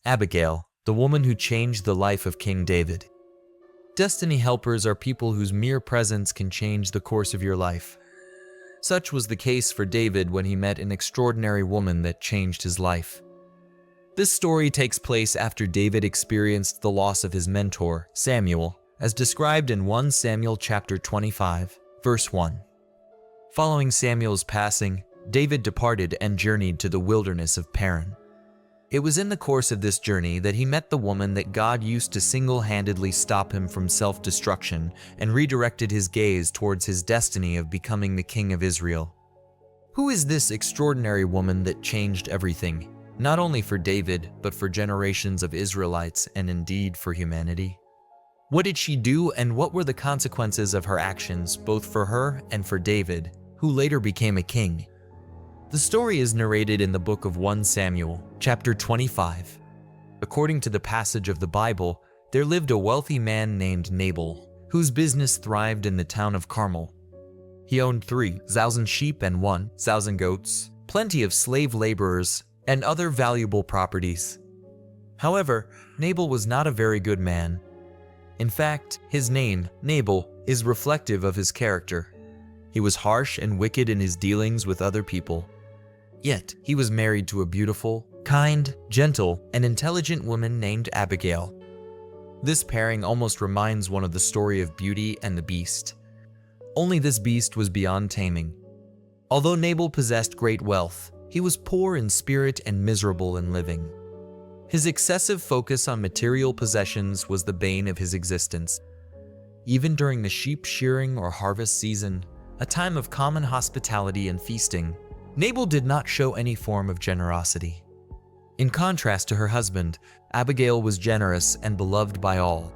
Abigail, the woman who changed the life of King David. Destiny helpers are people whose mere presence can change the course of your life. Such was the case for David when he met an extraordinary woman that changed his life. This story takes place after David experienced the loss of his mentor, Samuel, as described in 1 Samuel chapter 25, verse 1. Following Samuel's passing, David departed and journeyed to the wilderness of Paran. It was in the course of this journey that he met the woman that God used to single-handedly stop him from self-destruction and redirected his gaze towards his destiny of becoming the king of Israel. Who is this extraordinary woman that changed everything, not only for David, but for generations of Israelites and indeed for humanity? What did she do, and what were the consequences of her actions, both for her and for David, who later became a king? The story is narrated in the book of 1 Samuel, chapter 25. According to the passage of the Bible, there lived a wealthy man named Nabal, whose business thrived in the town of Carmel. He owned 3,000 sheep and 1,000 goats, plenty of slave laborers, and other valuable properties. However, Nabal was not a very good man. In fact, his name, Nabal, is reflective of his character. He was harsh and wicked in his dealings with other people. Yet, he was married to a beautiful, kind, gentle, and intelligent woman named Abigail. This pairing almost reminds one of the story of Beauty and the Beast. Only this beast was beyond taming. Although Nabal possessed great wealth, he was poor in spirit and miserable in living. His excessive focus on material possessions was the bane of his existence. Even during the sheep shearing or harvest season, a time of common hospitality and feasting, Nabal did not show any form of generosity. In contrast to her husband, Abigail was generous and beloved by all.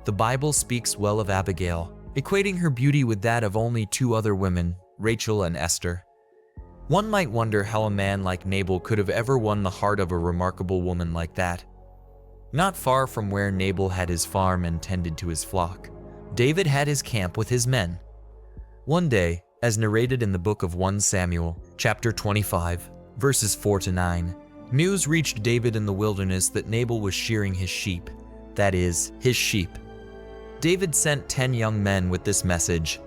The Bible speaks well of Abigail, equating her beauty with that of only 2 other women, Rachel and Esther. One might wonder how a man like Nabal could have ever won the heart of a remarkable woman like that. Not far from where Nabal had his farm and tended to his flock, David had his camp with his men. One day, as narrated in the book of 1 Samuel, chapter 25, verses 4 to 9, news reached David in the wilderness that Nabal was shearing his sheep, that is, his sheep. David sent 10 young men with this message: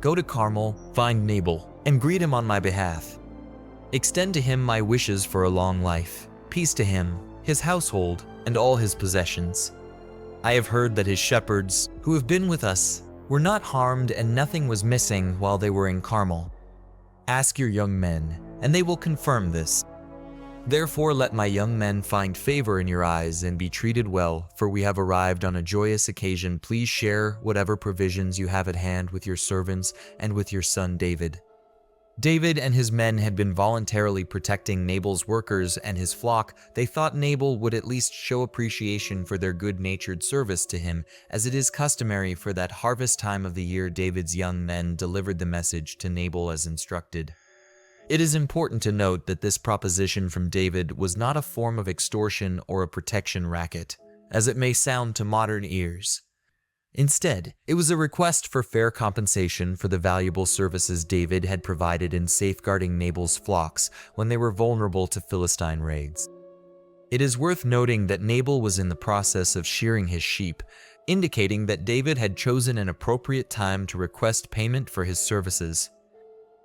"Go to Carmel, find Nabal, and greet him on my behalf. Extend to him my wishes for a long life, peace to him, his household, and all his possessions. I have heard that his shepherds, who have been with us, were not harmed and nothing was missing while they were in Carmel. Ask your young men, and they will confirm this. Therefore let my young men find favor in your eyes and be treated well, for we have arrived on a joyous occasion. Please share whatever provisions you have at hand with your servants and with your son David." David and his men had been voluntarily protecting Nabal's workers and his flock. They thought Nabal would at least show appreciation for their good-natured service to him, as it is customary for that harvest time of the year. David's young men delivered the message to Nabal as instructed. It is important to note that this proposition from David was not a form of extortion or a protection racket, as it may sound to modern ears. Instead, it was a request for fair compensation for the valuable services David had provided in safeguarding Nabal's flocks when they were vulnerable to Philistine raids. It is worth noting that Nabal was in the process of shearing his sheep, indicating that David had chosen an appropriate time to request payment for his services.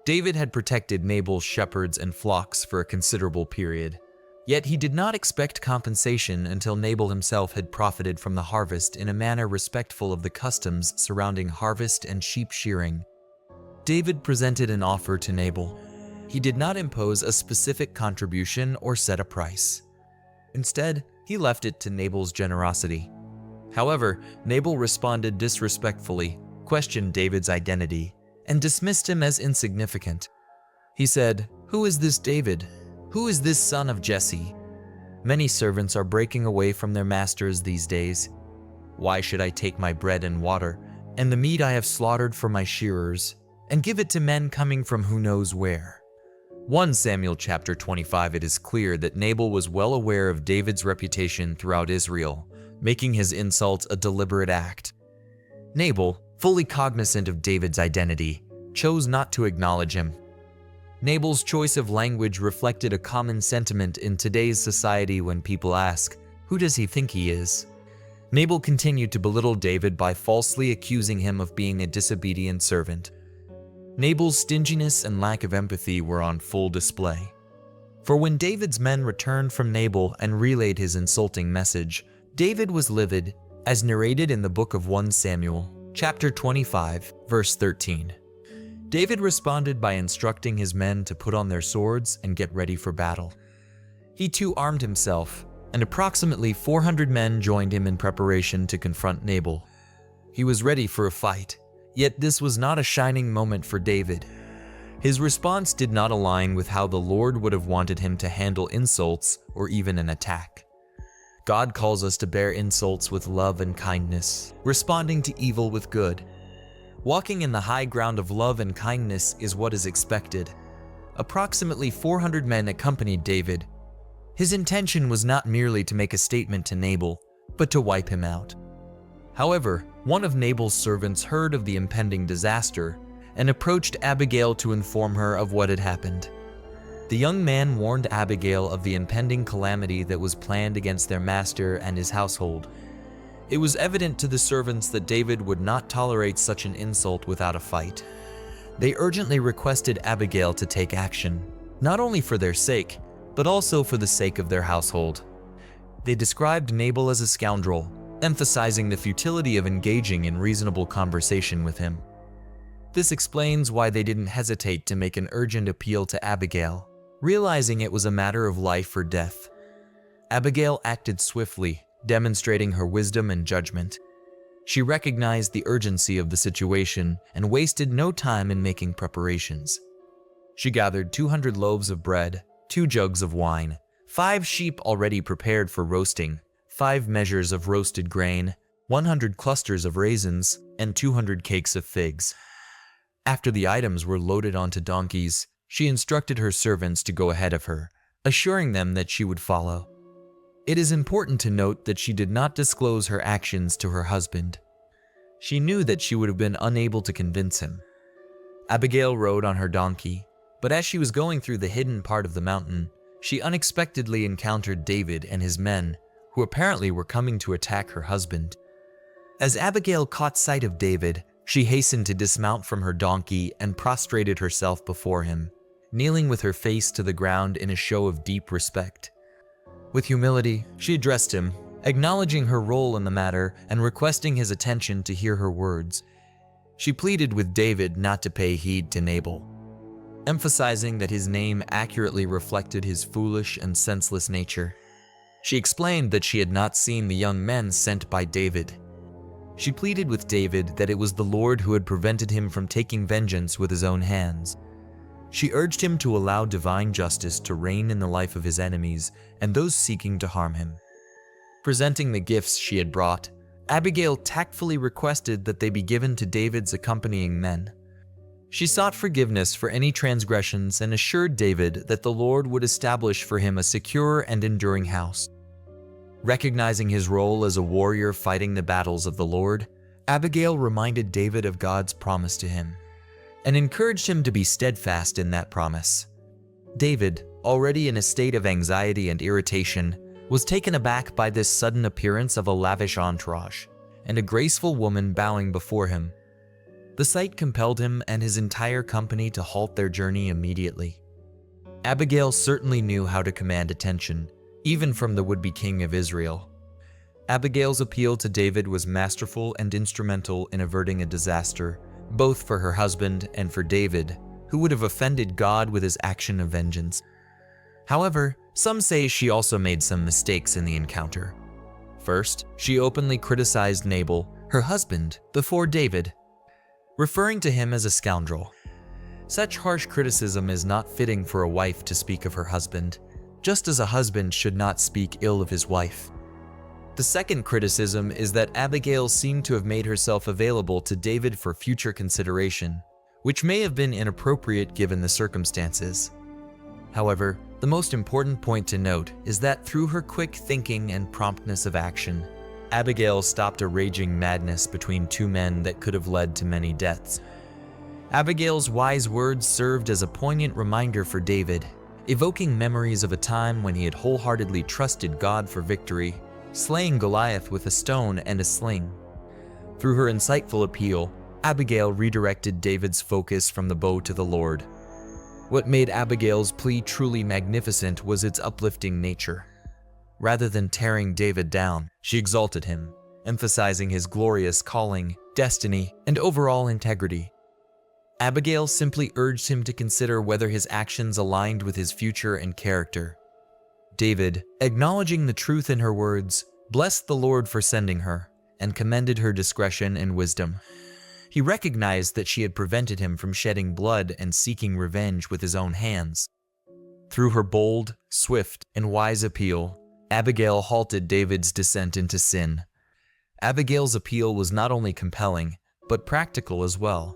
David had protected Nabal's shepherds and flocks for a considerable period. Yet he did not expect compensation until Nabal himself had profited from the harvest in a manner respectful of the customs surrounding harvest and sheep shearing. David presented an offer to Nabal. He did not impose a specific contribution or set a price. Instead, he left it to Nabal's generosity. However, Nabal responded disrespectfully, questioned David's identity, and dismissed him as insignificant. He said, "Who is this David? Who is this son of Jesse? Many servants are breaking away from their masters these days. Why should I take my bread and water, and the meat I have slaughtered for my shearers, and give it to men coming from who knows where?" 1 Samuel chapter 25. It is clear that Nabal was well aware of David's reputation throughout Israel, making his insult a deliberate act. Nabal, fully cognizant of David's identity, chose not to acknowledge him. Nabal's choice of language reflected a common sentiment in today's society when people ask, "Who does he think he is?" Nabal continued to belittle David by falsely accusing him of being a disobedient servant. Nabal's stinginess and lack of empathy were on full display. For when David's men returned from Nabal and relayed his insulting message, David was livid, as narrated in the book of 1 Samuel, chapter 25, verse 13. David responded by instructing his men to put on their swords and get ready for battle. He too armed himself, and approximately 400 men joined him in preparation to confront Nabal. He was ready for a fight, yet this was not a shining moment for David. His response did not align with how the Lord would have wanted him to handle insults or even an attack. God calls us to bear insults with love and kindness, responding to evil with good. Walking in the high ground of love and kindness is what is expected. Approximately 400 men accompanied David. His intention was not merely to make a statement to Nabal, but to wipe him out. However, one of Nabal's servants heard of the impending disaster and approached Abigail to inform her of what had happened. The young man warned Abigail of the impending calamity that was planned against their master and his household. It was evident to the servants that David would not tolerate such an insult without a fight. They urgently requested Abigail to take action, not only for their sake, but also for the sake of their household. They described Nabal as a scoundrel, emphasizing the futility of engaging in reasonable conversation with him. This explains why they didn't hesitate to make an urgent appeal to Abigail, realizing it was a matter of life or death. Abigail acted swiftly, demonstrating her wisdom and judgment. She recognized the urgency of the situation and wasted no time in making preparations. She gathered 200 loaves of bread, 2 jugs of wine, 5 sheep already prepared for roasting, 5 measures of roasted grain, 100 clusters of raisins, and 200 cakes of figs. After the items were loaded onto donkeys, she instructed her servants to go ahead of her, assuring them that she would follow. It is important to note that she did not disclose her actions to her husband. She knew that she would have been unable to convince him. Abigail rode on her donkey, but as she was going through the hidden part of the mountain, she unexpectedly encountered David and his men, who apparently were coming to attack her husband. As Abigail caught sight of David, she hastened to dismount from her donkey and prostrated herself before him, kneeling with her face to the ground in a show of deep respect. With humility, she addressed him, acknowledging her role in the matter and requesting his attention to hear her words. She pleaded with David not to pay heed to Nabal, emphasizing that his name accurately reflected his foolish and senseless nature. She explained that she had not seen the young men sent by David. She pleaded with David that it was the Lord who had prevented him from taking vengeance with his own hands. She urged him to allow divine justice to reign in the life of his enemies and those seeking to harm him. Presenting the gifts she had brought, Abigail tactfully requested that they be given to David's accompanying men. She sought forgiveness for any transgressions and assured David that the Lord would establish for him a secure and enduring house. Recognizing his role as a warrior fighting the battles of the Lord, Abigail reminded David of God's promise to him and encouraged him to be steadfast in that promise. David, already in a state of anxiety and irritation, was taken aback by this sudden appearance of a lavish entourage and a graceful woman bowing before him. The sight compelled him and his entire company to halt their journey immediately. Abigail certainly knew how to command attention, even from the would-be king of Israel. Abigail's appeal to David was masterful and instrumental in averting a disaster, both for her husband and for David, who would have offended God with his action of vengeance. However, some say she also made some mistakes in the encounter. First, she openly criticized Nabal, her husband, before David, referring to him as a scoundrel. Such harsh criticism is not fitting for a wife to speak of her husband, just as a husband should not speak ill of his wife. The second criticism is that Abigail seemed to have made herself available to David for future consideration, which may have been inappropriate given the circumstances. However, the most important point to note is that through her quick thinking and promptness of action, Abigail stopped a raging madness between 2 men that could have led to many deaths. Abigail's wise words served as a poignant reminder for David, evoking memories of a time when he had wholeheartedly trusted God for victory, slaying Goliath with a stone and a sling. Through her insightful appeal, Abigail redirected David's focus from the bow to the Lord. What made Abigail's plea truly magnificent was its uplifting nature. Rather than tearing David down, she exalted him, emphasizing his glorious calling, destiny, and overall integrity. Abigail simply urged him to consider whether his actions aligned with his future and character. David, acknowledging the truth in her words, blessed the Lord for sending her, and commended her discretion and wisdom. He recognized that she had prevented him from shedding blood and seeking revenge with his own hands. Through her bold, swift, and wise appeal, Abigail halted David's descent into sin. Abigail's appeal was not only compelling, but practical as well.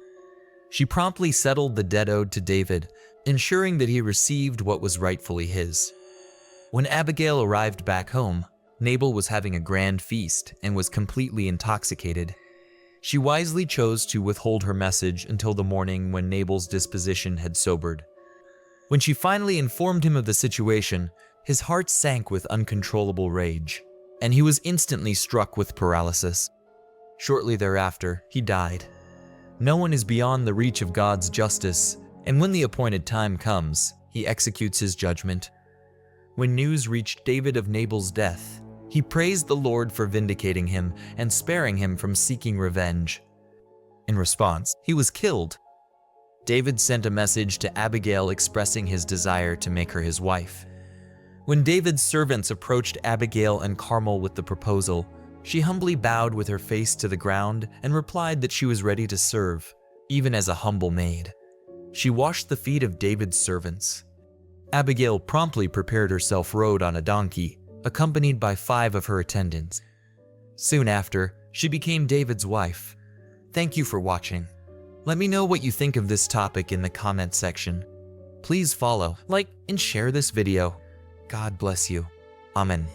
She promptly settled the debt owed to David, ensuring that he received what was rightfully his. When Abigail arrived back home, Nabal was having a grand feast and was completely intoxicated. She wisely chose to withhold her message until the morning when Nabal's disposition had sobered. When she finally informed him of the situation, his heart sank with uncontrollable rage, and he was instantly struck with paralysis. Shortly thereafter, he died. No one is beyond the reach of God's justice, and when the appointed time comes, he executes his judgment. When news reached David of Nabal's death, he praised the Lord for vindicating him and sparing him from seeking revenge. In response, he was killed. David sent a message to Abigail expressing his desire to make her his wife. When David's servants approached Abigail and Carmel with the proposal, she humbly bowed with her face to the ground and replied that she was ready to serve, even as a humble maid. She washed the feet of David's servants. Abigail promptly prepared herself rode on a donkey, accompanied by 5 of her attendants. Soon after, she became David's wife. Thank you for watching. Let me know what you think of this topic in the comment section. Please follow, like, and share this video. God bless you. Amen.